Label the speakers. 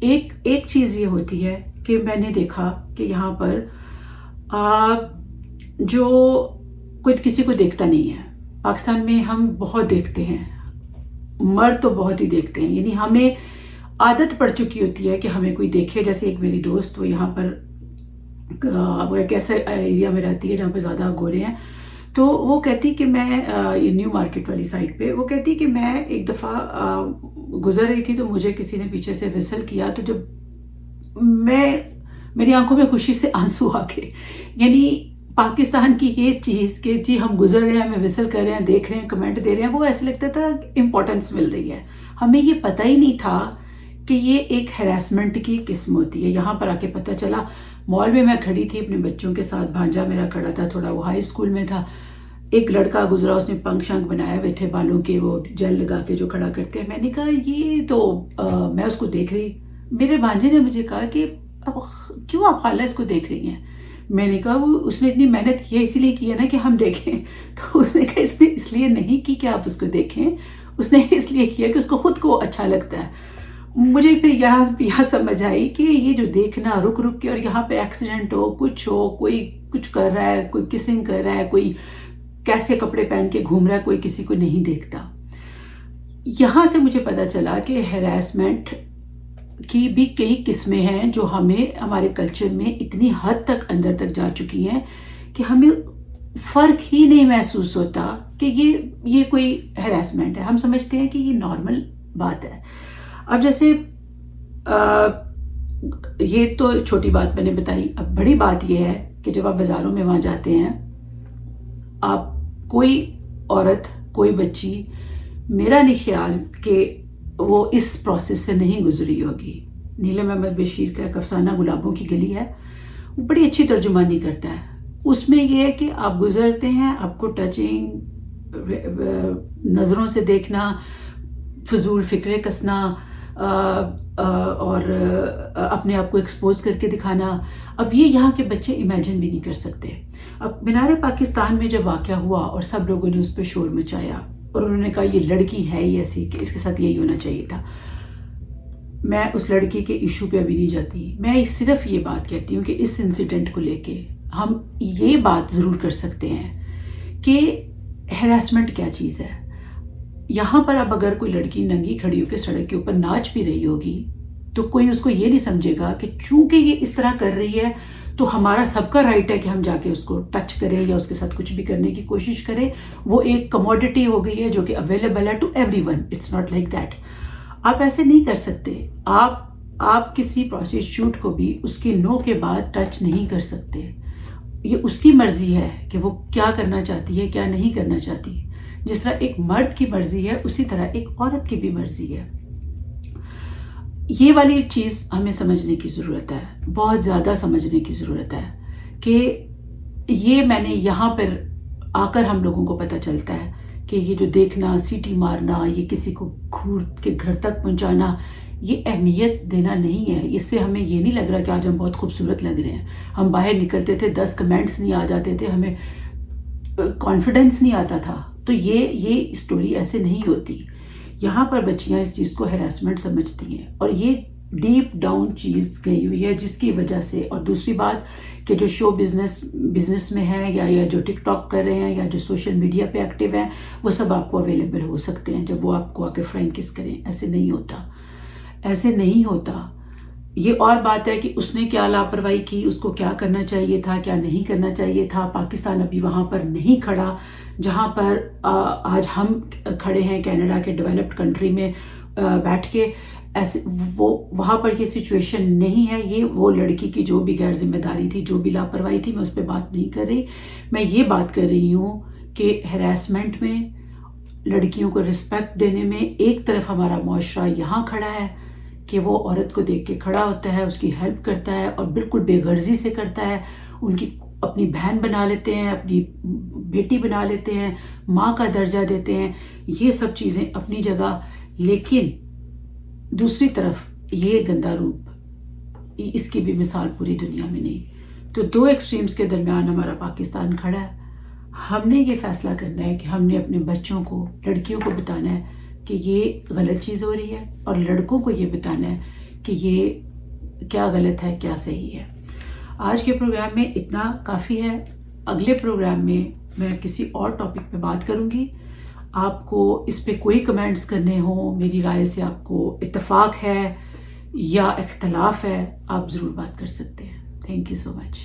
Speaker 1: ایک چیز یہ ہوتی ہے کہ میں نے دیکھا کہ یہاں پر جو کوئی کسی کو دیکھتا نہیں ہے. پاکستان میں ہم بہت دیکھتے ہیں، مرد تو بہت ہی دیکھتے ہیں، یعنی ہمیں عادت پڑ چکی ہوتی ہے کہ ہمیں کوئی دیکھے. جیسے ایک میری دوست، وہ یہاں پر وہ ایک ایسے ایریا میں رہتی ہے جہاں پہ زیادہ گورے ہیں، تو وہ کہتی کہ میں یہ نیو مارکیٹ والی سائڈ پہ، وہ کہتی کہ میں ایک دفعہ گزر رہی تھی تو مجھے کسی نے پیچھے سے وسل کیا، تو جب میری آنکھوں میں خوشی سے آنسو آ گئے. یعنی پاکستان کی یہ چیز کہ جی ہم گزر رہے ہیں، ہمیں وسل کر رہے ہیں، دیکھ رہے ہیں، کمنٹ دے رہے ہیں، وہ ایسے لگتا تھا امپورٹنس مل رہی ہے. ہمیں یہ پتہ ہی نہیں تھا کہ یہ ایک ہیراسمنٹ کی قسم ہوتی ہے. یہاں پر آ کے پتہ چلا. مال میں کھڑی تھی اپنے بچوں کے ساتھ، بھانجا میرا کھڑا تھا، تھوڑا وہ ہائی اسکول میں تھا. ایک لڑکا گزرا، اس نے پنکھ شنک بنائے ہوئے تھے بالوں کے، وہ جیل لگا کے جو کھڑا کرتے ہیں. میں نے کہا یہ تو میں اس کو دیکھ رہی. میرے بھانجے نے مجھے کہا کہ اب کیوں آپ خالہ اس کو دیکھ رہی ہیں؟ میں نے کہا وہ اس نے اتنی محنت کی ہے، اسی لیے کی ہے نا کہ ہم دیکھیں. تو اس نے کہا اس نے اس لیے نہیں کی کہ آپ اس کو دیکھیں، اس نے اس لیے کیا کہ اس کو خود کو اچھا لگتا ہے. مجھے پھر یہاں سمجھ آئی کہ یہ جو دیکھنا رک کے، اور یہاں پہ ایکسیڈنٹ ہو، کچھ ہو، کوئی کچھ کر رہا ہے، کوئی کسنگ کر رہا ہے، کوئی کیسے کپڑے پہن کے گھوم رہا ہے، کوئی کسی کو نہیں دیکھتا. یہاں سے مجھے پتا چلا کہ ہیراسمنٹ کی بھی کئی قسمیں ہیں جو ہمیں ہمارے کلچر میں اتنی حد تک اندر تک جا چکی ہیں کہ ہمیں فرق ہی نہیں محسوس ہوتا کہ یہ کوئی ہیراسمنٹ ہے. ہم سمجھتے ہیں کہ یہ نارمل بات ہے. اب جیسے یہ تو چھوٹی بات میں نے بتائی. اب بڑی بات یہ ہے کہ جب آپ بازاروں میں وہاں جاتے ہیں، آپ کوئی عورت، کوئی بچی، میرا نہیں خیال کہ وہ اس پروسیس سے نہیں گزری ہوگی. نیلم احمد بشیر کا ایک افسانہ گلابوں کی گلی ہے، وہ بڑی اچھی ترجمانی کرتا ہے. اس میں یہ ہے کہ آپ گزرتے ہیں، آپ کو ٹچنگ، نظروں سے دیکھنا، فضول فکرے کسنا، اور اپنے آپ کو ایکسپوز کر کے دکھانا. اب یہ یہاں کے بچے امیجن بھی نہیں کر سکتے. اب مینار پاکستان میں جب واقعہ ہوا اور سب لوگوں نے اس پہ شور مچایا اور انہوں نے کہا یہ لڑکی ہے ہی ایسی کہ اس کے ساتھ یہی ہونا چاہیے تھا، میں اس لڑکی کے ایشو پہ ابھی نہیں جاتی. میں صرف یہ بات کہتی ہوں کہ اس انسیڈنٹ کو لے کے ہم یہ بات ضرور کر سکتے ہیں کہ ہیراسمنٹ کیا چیز ہے. یہاں پر اب اگر کوئی لڑکی ننگی کھڑی ہو کے سڑک کے اوپر ناچ بھی رہی ہوگی تو کوئی اس کو یہ نہیں سمجھے گا کہ چونکہ یہ اس طرح کر رہی ہے تو ہمارا سب کا رائٹ ہے کہ ہم جا کے اس کو ٹچ کریں یا اس کے ساتھ کچھ بھی کرنے کی کوشش کریں. وہ ایک کموڈٹی ہو گئی ہے جو کہ اویلیبل ہے to everyone. It's not like that. آپ ایسے نہیں کر سکتے. آپ کسی پروسٹیٹیوٹ کو بھی اس کی نو کے بعد ٹچ نہیں کر سکتے. یہ اس کی مرضی ہے کہ وہ کیا کرنا چاہتی ہے، کیا نہیں کرنا چاہتی. جس طرح ایک مرد کی مرضی ہے، اسی طرح ایک عورت کی بھی مرضی ہے. یہ والی چیز ہمیں سمجھنے کی ضرورت ہے، بہت زیادہ سمجھنے کی ضرورت ہے کہ یہ میں نے یہاں پر آ کر ہم لوگوں کو پتہ چلتا ہے کہ یہ جو دیکھنا، سیٹی مارنا، یہ کسی کو گھور کے گھر تک پہنچانا، یہ اہمیت دینا نہیں ہے. اس سے ہمیں یہ نہیں لگ رہا کہ آج ہم بہت خوبصورت لگ رہے ہیں. ہم باہر نکلتے تھے 10 کمنٹس نہیں آ جاتے تھے، ہمیں کانفیڈنس نہیں آتا تھا. تو یہ اسٹوری ایسے نہیں ہوتی. یہاں پر بچیاں اس چیز کو ہیراسمنٹ سمجھتی ہیں اور یہ ڈیپ ڈاؤن چیز گئی ہوئی ہے جس کی وجہ سے. اور دوسری بات کہ جو شو بزنس میں ہیں یا جو ٹک ٹاک کر رہے ہیں یا جو سوشل میڈیا پہ ایکٹیو ہیں، وہ سب آپ کو اویلیبل ہو سکتے ہیں جب وہ آپ کو آ کے فرینڈ کس کریں. ایسے نہیں ہوتا، ایسے نہیں ہوتا. یہ اور بات ہے کہ اس نے کیا لاپرواہی کی، اس کو کیا کرنا چاہیے تھا، کیا نہیں کرنا چاہیے تھا. پاکستان ابھی وہاں پر نہیں کھڑا جہاں پر آج ہم کھڑے ہیں کینیڈا کے ڈیولپڈ کنٹری میں بیٹھ کے. ایسے وہاں پر یہ سچویشن نہیں ہے. یہ وہ لڑکی کی جو بھی غیر ذمہ داری تھی، جو بھی لاپرواہی تھی، میں اس پہ بات نہیں کر رہی. میں یہ بات کر رہی ہوں کہ ہیراسمنٹ میں، لڑکیوں کو رسپیکٹ دینے میں ایک طرف ہمارا معاشرہ یہاں کھڑا ہے کہ وہ عورت کو دیکھ کے کھڑا ہوتا ہے، اس کی ہیلپ کرتا ہے اور بالکل بے غرضی سے کرتا ہے. ان کی اپنی بہن بنا لیتے ہیں، اپنی بیٹی بنا لیتے ہیں، ماں کا درجہ دیتے ہیں. یہ سب چیزیں اپنی جگہ، لیکن دوسری طرف یہ گندا روپ، اس کی بھی مثال پوری دنیا میں نہیں. تو دو ایکسٹریمز کے درمیان ہمارا پاکستان کھڑا ہے. ہم نے یہ فیصلہ کرنا ہے کہ ہم نے اپنے بچوں کو، لڑکیوں کو بتانا ہے کہ یہ غلط چیز ہو رہی ہے، اور لڑکوں کو یہ بتانا ہے کہ یہ کیا غلط ہے کیا صحیح ہے. آج کے پروگرام میں اتنا کافی ہے. اگلے پروگرام میں کسی اور ٹاپک پہ بات کروں گی. آپ کو اس پہ کوئی کمنٹس کرنے ہوں، میری رائے سے آپ کو اتفاق ہے یا اختلاف ہے، آپ ضرور بات کر سکتے ہیں. Thank you so much.